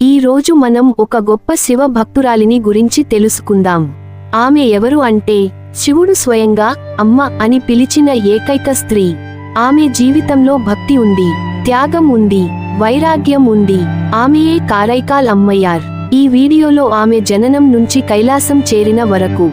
ఈ రోజు మనం ఒక గొప్ప శివ భక్తురాలిని గురించి తెలుసుకుందాం. ఆమె ఎవరు అంటే శివుడు స్వయంగా అమ్మ అని పిలిచిన ఏకైక స్త్రీ. ఆమె జీవితంలో భక్తి ఉంది, త్యాగం ఉంది, వైరాగ్యం ఉంది. ఆమెయే కారైకాల్ అమ్మయ్యార్. ఈ వీడియోలో ఆమె జననం నుంచి కైలాసం చేరిన వరకు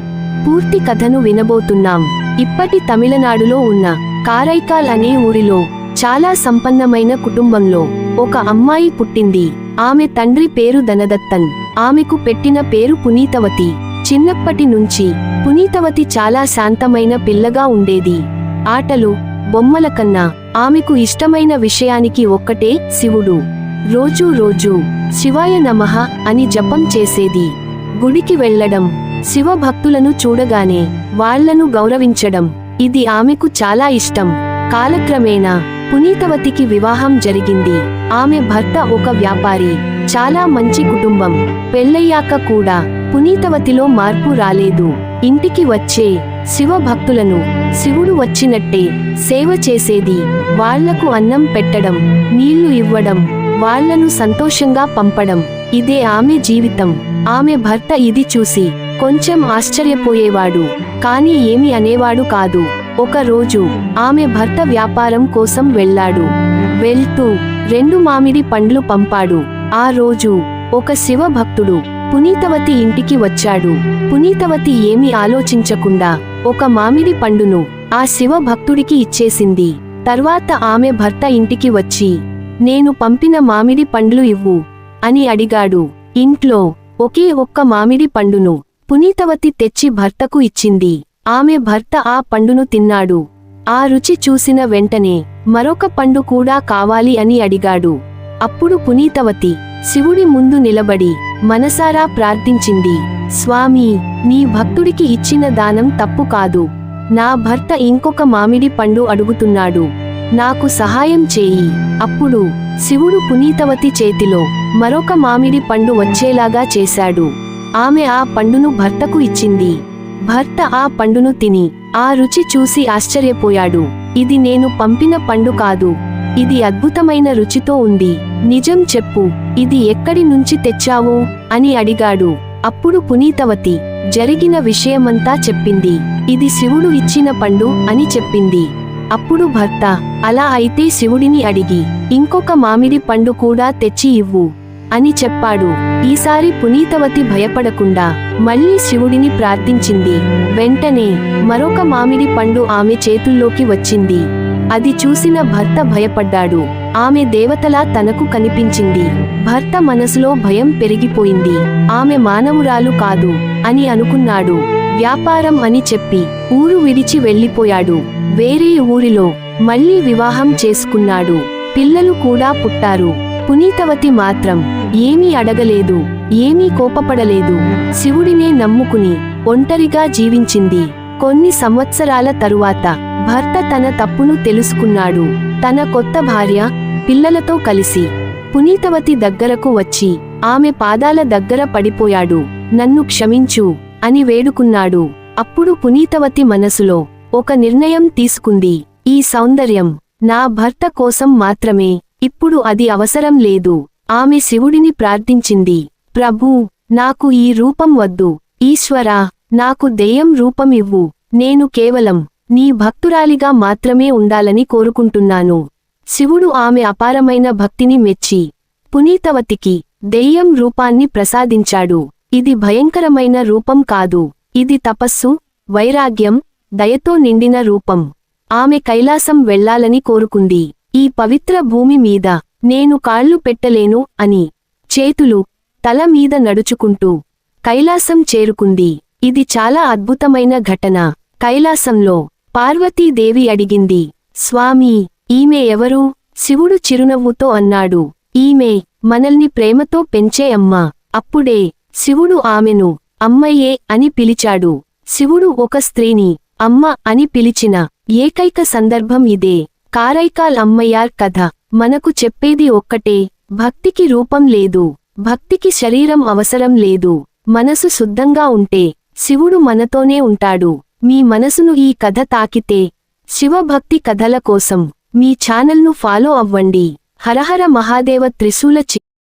పూర్తి కథను వినబోతున్నాం. ఇప్పటి తమిళనాడులో ఉన్న కారైకాల్ అనే ఊరిలో చాలా సంపన్నమైన కుటుంబంలో ఒక అమ్మాయి పుట్టింది. ఆమె తండ్రి పేరు ధనదత్తన్. ఆమెకు పెట్టిన పేరు పునీతవతి. చిన్నప్పటి నుంచి పునీతవతి చాలా శాంతమైన పిల్లగా ఉండేది. ఆటలు, బొమ్మల కన్నా ఆమెకు ఇష్టమైన విషయానికి ఒక్కటే శివుడు. రోజూ శివాయ నమః అని జపం చేసేది. గుడికి వెళ్లడం, శివ భక్తులను చూడగానే వాళ్లను గౌరవించడం, ఇది ఆమెకు చాలా ఇష్టం. కాలక్రమేణా పునీతవతికి వివాహం జరిగింది. ఆమె భర్త ఒక వ్యాపారి. చాలా మంచి కుటుంబం. పెళ్లయ్యాక కూడా పునీతవతిలో మార్పు రాలేదు. ఇంటికి వచ్చే శివ భక్తులను శివుడు వచ్చినట్టే సేవ చేసేది. వాళ్లకు అన్నం పెట్టడం, నీళ్లు ఇవ్వడం, వాళ్లను సంతోషంగా పంపడం, ఇదే ఆమె జీవితం. ఆమె భర్త ఇది చూసి కొంచెం ఆశ్చర్యపోయేవాడు, కానీ ఏమీ అనేవాడు కాదు. ఒక రోజు ఆమె భర్త వ్యాపారం కోసం వెళ్ళాడు. వెళ్తూ 2 మామిడి పండ్లు పంపాడు. ఆ రోజు ఒక శివ భక్తుడు పునీతవతి ఇంటికి వచ్చాడు. పునీతవతి ఏమీ ఆలోచించకుండా ఒక మామిడి పండును ఆ శివ భక్తుడికి ఇచ్చేసింది. తర్వాత ఆమె భర్త ఇంటికి వచ్చి, నేను పంపిన మామిడి పండ్లు ఇవ్వు అని అడిగాడు. ఇంట్లో ఒకే ఒక్క మామిడి పండును పునీతవతి తెచ్చి భర్తకు ఇచ్చింది. ఆమె భర్త ఆ పండును తిన్నాడు. ఆ రుచి చూసిన వెంటనే మరొక పండు కూడా కావాలి అని అడిగాడు. అప్పుడు పునీతవతి శివుడి ముందు నిలబడి మనసారా ప్రార్థించింది, స్వామీ, నీ భక్తుడికి ఇచ్చిన దానం తప్పు కాదు. నా భర్త ఇంకొక మామిడి పండు అడుగుతున్నాడు, నాకు సహాయం చేయి. అప్పుడు శివుడు పునీతవతి చేతిలో మరొక మామిడి పండు వచ్చేలాగా చేశాడు. ఆమె ఆ పండును భర్తకు ఇచ్చింది. భర్త ఆ పండును తిని ఆ రుచి చూసి ఆశ్చర్యపోయాడు. ఇది నేను పంపిన పండు కాదు, ఇది అద్భుతమైన రుచితో ఉంది. నిజం చెప్పు, ఇది ఎక్కడి నుంచి తెచ్చావు అని అడిగాడు. అప్పుడు పునీతవతి జరిగిన విషయమంతా చెప్పింది. ఇది శివుడు ఇచ్చిన పండు అని చెప్పింది. అప్పుడు భర్త, అలా అయితే శివుడిని అడిగి ఇంకొక మామిడి పండు కూడా తెచ్చి ఇవ్వు అని చెప్పాడు. ఈసారి పునీతవతి భయపడకుండా మళ్లీ శివుడిని ప్రార్థించింది. వెంటనే మరొక మామిడి పండు ఆమె చేతుల్లోకి వచ్చింది. అది చూసిన భర్త భయపడ్డాడు. ఆమె దేవతలా తనకు కనిపించింది. భర్త మనసులో భయం పెరిగిపోయింది. ఆమె మానవురాలు కాదు అని అనుకున్నాడు. వ్యాపారం అని చెప్పి ఊరు విడిచి వెళ్లిపోయాడు. వేరే ఊరిలో మళ్లీ వివాహం చేసుకున్నాడు. పిల్లలు కూడా పుట్టారు. పునీతవతి మాత్రం ఏమీ అడగలేదు, ఏమీ కోపపడలేదు. శివుడినే నమ్ముకుని ఒంటరిగా జీవించింది. కొన్ని సంవత్సరాల తరువాత భర్త తన తప్పును తెలుసుకున్నాడు. తన కొత్త భార్య, పిల్లలతో కలిసి పునీతవతి దగ్గరకు వచ్చి ఆమె పాదాల దగ్గర పడిపోయాడు. నన్ను క్షమించు అని వేడుకున్నాడు. అప్పుడు పునీతవతి మనసులో ఒక నిర్ణయం తీసుకుంది. ఈ సౌందర్యం నా భర్త కోసం మాత్రమే, ఇప్పుడు అది అవసరం లేదు. ఆమె శివుడిని ప్రార్థించింది, ప్రభూ, నాకు ఈ రూపం వద్దు. ఈశ్వరా, నాకు దెయ్యం రూపం ఇవ్వు. నేను కేవలం నీ భక్తురాలిగా మాత్రమే ఉండాలని కోరుకుంటున్నాను. శివుడు ఆమె అపారమైన భక్తిని మెచ్చి పునీతవతికి దెయ్యం రూపాన్ని ప్రసాదించాడు. ఇది భయంకరమైన రూపం కాదు, ఇది తపస్సు, వైరాగ్యం, దయతో నిండిన రూపం. ఆమె కైలాసం వెళ్లాలని కోరుకుంది. ఈ పవిత్ర భూమి మీద నేను కాళ్లు పెట్టలేను అని చేతులు, తల మీద నడుచుకుంటూ కైలాసం చేరుకుంది. ఇది చాలా అద్భుతమైన ఘటన. కైలాసంలో పార్వతీదేవి అడిగింది, స్వామీ, ఈమె ఎవరు? శివుడు చిరునవ్వుతో అన్నాడు, ఈమె మనల్ని ప్రేమతో పెంచే అమ్మ. అప్పుడే శివుడు ఆమెను అమ్మయ్యే అని పిలిచాడు. శివుడు ఒక స్త్రీని అమ్మ అని పిలిచిన ఏకైక సందర్భం ఇదే. కారైకాల్ అమ్మయ్యార్ కథ మనకు చెప్పేది ఒక్కటే, భక్తికి రూపం లేదు, భక్తికి శరీరం అవసరం లేదు. మనసు శుద్ధంగా ఉంటే శివుడు మనతోనే ఉంటాడు. మీ మనసును ఈ కథ తాకితే శివభక్తి కథల కోసం మీ ఛానల్ను ఫాలో అవ్వండి. హరహర మహాదేవ త్రిశూల